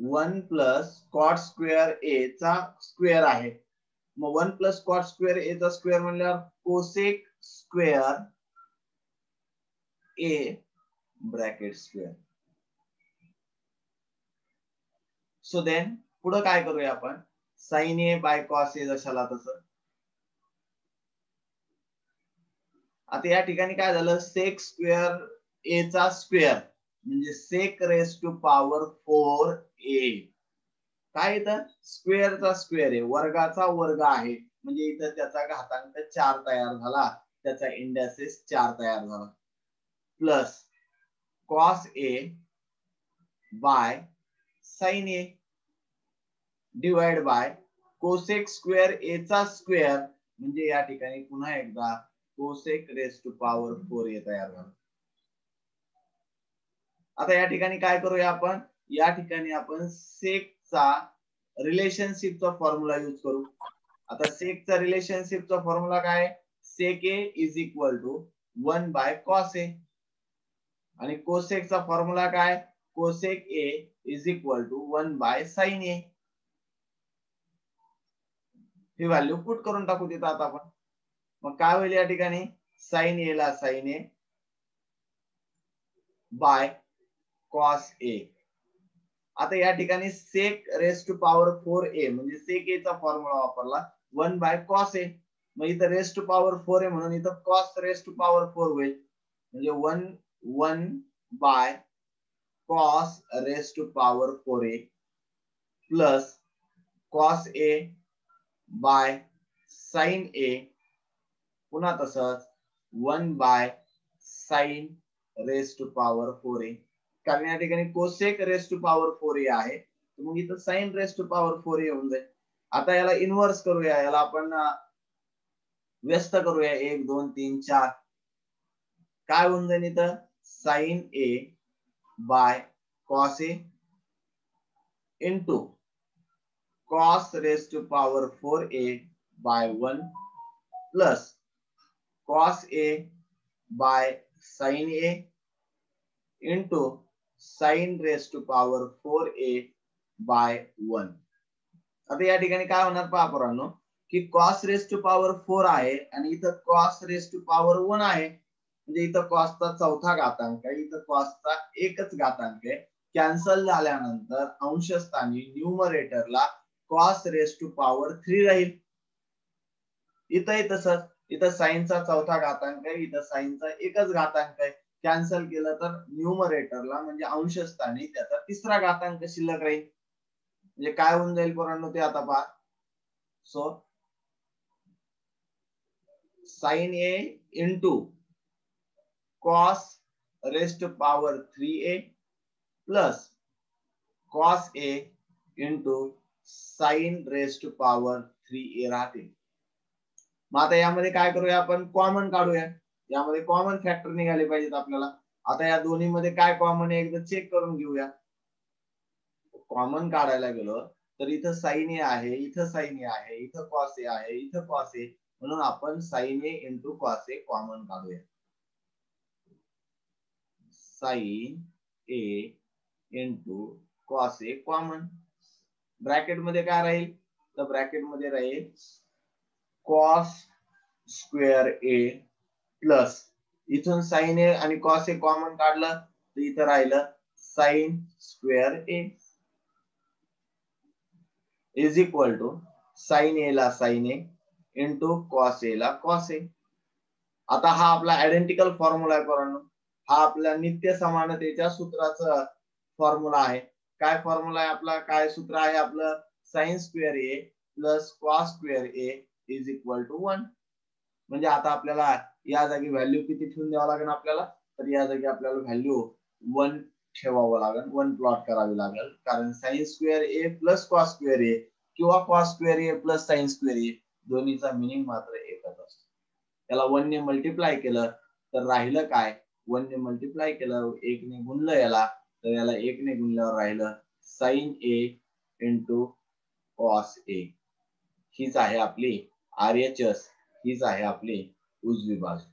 1 plus cot square A चा square आहे. मग 1 प्लस कॉट स्क्वेअर ए चा स्क्वेअर म्हणल्यावर cosec square A bracket square. So then पुढे काय करूया आपण, साइन ए बाय कॉस ए जशाला तसं. आता या ठिकाणी काय झालं, सेक स्क्वेअर ए चा स्क्वेअर म्हणजे सेक रेस टू पॉवर 4 ए. काय इथं स्क्वेअरचा स्क्वेअर आहे, वर्गाचा वर्ग आहे म्हणजे इथं त्याचा घातांक 4 तयार झाला, त्याचा इंडेक्स 4 तयार झाला. Plus cos A by sine A divide by cosec square A चा स्क्वेअर म्हणजे या ठिकाणी पुन्हा एकदा cosec raise to power 4 A तयार झाला. आता या ठिकाणी काय करूया आपण, या ठिकाणी आपण सेकचा रिलेशनशिपचा फॉर्म्युला यूज करू. आता सेकचा रिलेशनशिपचा फॉर्म्युला काय, sec A is equal to 1 by cos A आणि कोसेकचा फॉर्म्युला काय, cosec A is equal to 1 by sine A. ही व्हॅल्यू पुट करून टाकू तिथं आता आपण. मग काय होईल या ठिकाणी, साइन ए ला साइन ए बाय कॉस ए. आता या ठिकाणी सेक रेस टू पॉवर 4 ए म्हणजे सेक ए चा फॉर्म्युला वापरला 1 बाय कॉस ए. मग इथं रेस टू पॉवर 4 ए म्हणून इथं कॉस रेस टू पॉवर 4 होईल म्हणजे 1 by cos raise to power 4 A plus cos A by sine A पुन्हा तसंच 1 by sine raise to power 4 A. कारण या ठिकाणी cosec raise to power 4 A आहे, मग इथं sine raise to power 4 A होऊन जाईल. आता याला इन्व्हर्स करूया, याला आपण व्यस्त करूया 1 2 3 4. काय होऊन जाईल इथं, sine A by cos A into cos raise to power 4 A by 1 plus cos A by sine A into sine raise to power 4 A by 1. आता या ठिकाणी काय होणार पहा पोरांनो, की कॉस रेस टू पॉवर 4 आहे आणि इथं कॉस रेस टू पॉवर 1 आहे म्हणजे इथं कॉसचा चौथा घातांक आहे, इथं कॉसचा एकच घातांक आहे. कॅन्सल झाल्यानंतर अंशस्थानी न्यूमरेटरला कॉस रेस टू पॉवर 3 राहील. इथंही तसंच, इथं साइनचा चौथा घातांक आहे, इथं साइनचा एकच घातांक आहे. कॅन्सल केलं तर न्यूमरेटरला म्हणजे अंशस्थानी त्याचा तिसरा घातांक शिल्लक राहील. म्हणजे काय होऊन जाईल पोरांनो ते आता पहा. So sine A into cos raise to power 3 A plus cos A into sine raise to power 3 A राहते. मग आता यामध्ये काय करूया आपण, कॉमन काढूया. यामध्ये कॉमन फॅक्टर निघाले पाहिजेत आपल्याला. आता या दोन्ही मध्ये काय कॉमन आहे एकदा चेक करून घेऊया. कॉमन काढायला गेलो तर इथं साइन ए आहे, इथं साइन ए आहे, इथं कॉस ए आहे, इथं कॉस ए, म्हणून आपण sine A into cos A common काढूया. Sine A into cos A common. Bracket मध्ये काय राहील, तर ब्रॅकेट मध्ये राहील कॉस स्क्वेअर ए प्लस इथून साइन ए आणि कॉस ए कॉमन काढलं तर इथं राहिलं sine square A is equal to sine A ला sine A into cos A ला कॉस ए. आता हा आपला आयडेंटिकल फॉर्म्युला आहे पोरांनो. हा आपल्या नित्य समानतेच्या सूत्राचा फॉर्म्युला आहे. काय फॉर्म्युला आहे आपला, काय सूत्र आहे आपलं, sine square A plus cos square A is equal to 1. म्हणजे आता आपल्याला या जागी व्हॅल्यू किती ठेवून द्यावं लागेल आपल्याला, तर या जागी आपल्याला व्हॅल्यू 1 ठेवावं लागेल, 1 प्लॉट करावी लागेल. कारण sign square A plus cos square ए किंवा cos square A plus sign square ए दोन्हीचा मिनिंग मात्र एकच असतो. त्याला 1 ने मल्टिप्लाय केलं तर राहिलं काय, 1 ने मल्टिप्लाय केलं 1 ने गुणलं याला तर याला 1 ने गुणल्यावर राहिलं साइन ए इंटू कॉस ए. हीच आहे आपली RHS, हीच आहे आपली उजवी बाजू.